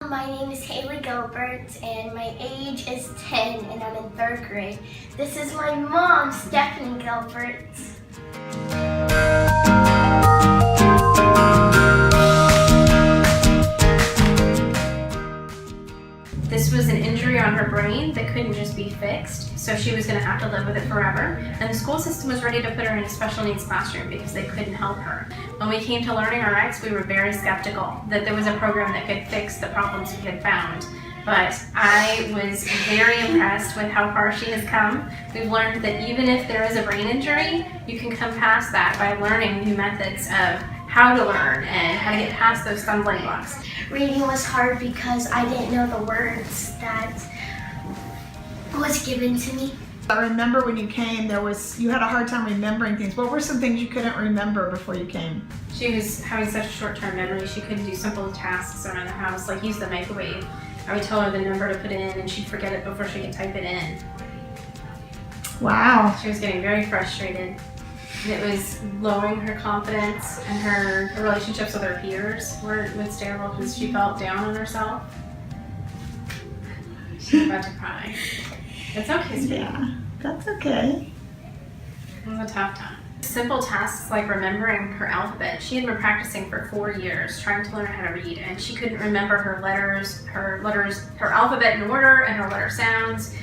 My name is Hailey Gilbert and my age is 10 and I'm in 3rd grade. This is my mom, Stephanie Gilbert. This was an injury on her brain that couldn't just be fixed, so she was going to have to live with it forever. And the school system was ready to put her in a special needs classroom because they couldn't help her. When we came to LearningRx, we were very skeptical that there was a program that could fix the problems we had found. But I was very impressed with how far she has come. We've learned that even if there is a brain injury, you can come past that by learning new methods of how to learn and how to get past those stumbling blocks. Reading was hard because I didn't know the words that was given to me. I remember when you came, you had a hard time remembering things. What were some things you couldn't remember before you came? She was having such a short-term memory, she couldn't do simple tasks around the house, like use the microwave. I would tell her the number to put in and she'd forget it before she could type it in. Wow. She was getting very frustrated. It was lowering her confidence, and her relationships with her peers was terrible because she felt down on herself. She's about to cry. It's okay, sweetie. Yeah, that's okay. It was a tough time. Simple tasks like remembering her alphabet. She had been practicing for 4 years trying to learn how to read, and she couldn't remember her alphabet in order and her letter sounds.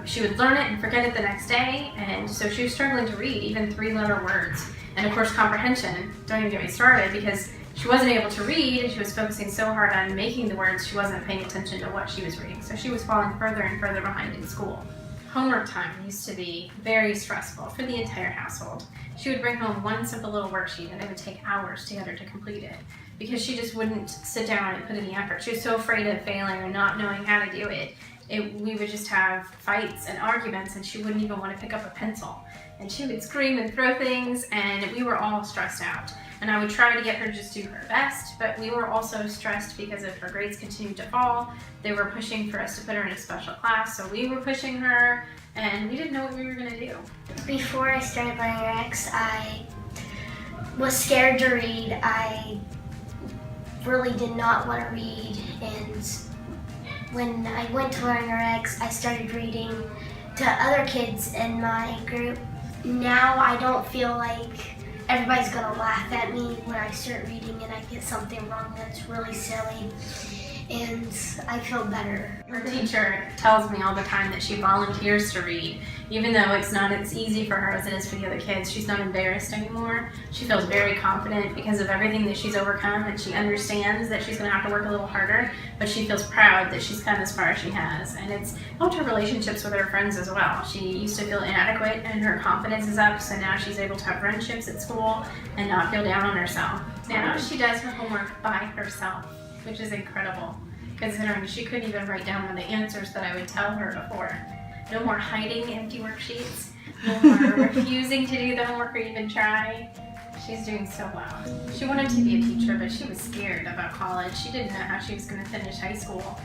She would learn it and forget it the next day, and so she was struggling to read even 3-letter words. And of course comprehension, don't even get me started, because she wasn't able to read and she was focusing so hard on making the words she wasn't paying attention to what she was reading. So she was falling further and further behind in school. Homework time used to be very stressful for the entire household. She would bring home one simple little worksheet and it would take hours together to complete it because she just wouldn't sit down and put in the effort. She was so afraid of failing or not knowing how to do it. We would just have fights and arguments and she wouldn't even want to pick up a pencil. And she would scream and throw things and we were all stressed out. And I would try to get her to just do her best, but we were also stressed because if her grades continued to fall, they were pushing for us to put her in a special class, so we were pushing her and we didn't know what we were going to do. Before I started LearningRx, I was scared to read. I really did not want to read, and when I went to LearningRx, I started reading to other kids in my group. Now I don't feel like everybody's gonna laugh at me when I start reading and I get something wrong that's really silly, and I feel better. Her teacher tells me all the time that she volunteers to read. Even though it's not as easy for her as it is for the other kids, she's not embarrassed anymore. She feels very confident because of everything that she's overcome, and she understands that she's going to have to work a little harder, but she feels proud that she's come as far as she has. And it's helped her relationships with her friends as well. She used to feel inadequate and her confidence is up, so now she's able to have friendships at school and not feel down on herself. Now she does her homework by herself, which is incredible, considering she couldn't even write down the answers that I would tell her before. No more hiding empty worksheets, no more refusing to do the homework or even try. She's doing so well. She wanted to be a teacher, but she was scared about college. She didn't know how she was going to finish high school.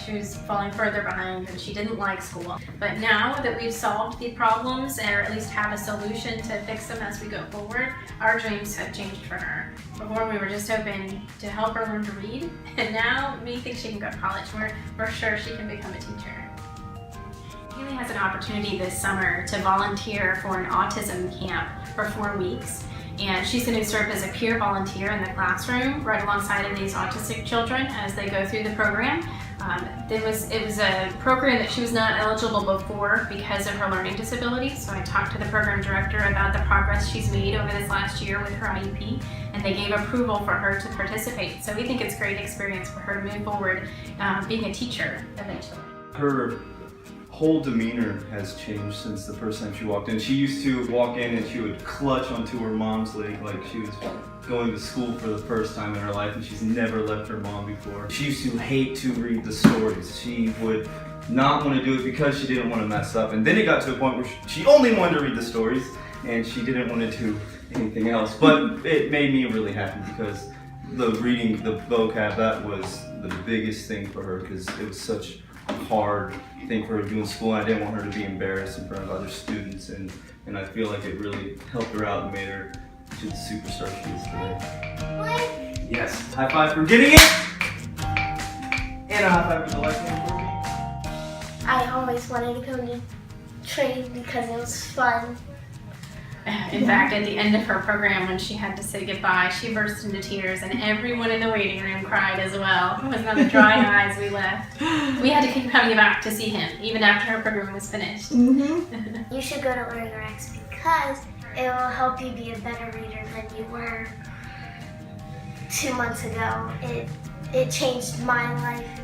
She was falling further behind and she didn't like school. But now that we've solved the problems, or at least have a solution to fix them as we go forward, our dreams have changed for her. Before we were just hoping to help her learn to read, and now we think she can go to college. We're sure she can become a teacher. Hailey has an opportunity this summer to volunteer for an autism camp for 4 weeks. And she's going to serve as a peer volunteer in the classroom right alongside of these autistic children as they go through the program. It was a program that she was not eligible before because of her learning disability, so I talked to the program director about the progress she's made over this last year with her IEP, and they gave approval for her to participate. So we think it's a great experience for her to move forward being a teacher eventually. Her whole demeanor has changed since the first time she walked in. She used to walk in and she would clutch onto her mom's leg like she was going to school for the first time in her life, and she's never left her mom before. She used to hate to read the stories. She would not want to do it because she didn't want to mess up. And then it got to a point where she only wanted to read the stories and she didn't want to do anything else. But it made me really happy because the reading, the vocab, that was the biggest thing for her because it was such hard thing for her to do in school, and I didn't want her to be embarrassed in front of other students, and I feel like it really helped her out and made her to the superstar she is today. What? Yes, high five for getting it! And a high five for the left-hand rookie. I always wanted to come to training because it was fun. In fact, at the end of her program, when she had to say goodbye, she burst into tears, and everyone in the waiting room cried as well. It was not a dry eye as we left. We had to keep coming back to see him, even after her program was finished. Mm-hmm. You should go to LearningRx because it will help you be a better reader than you were 2 months ago. It changed my life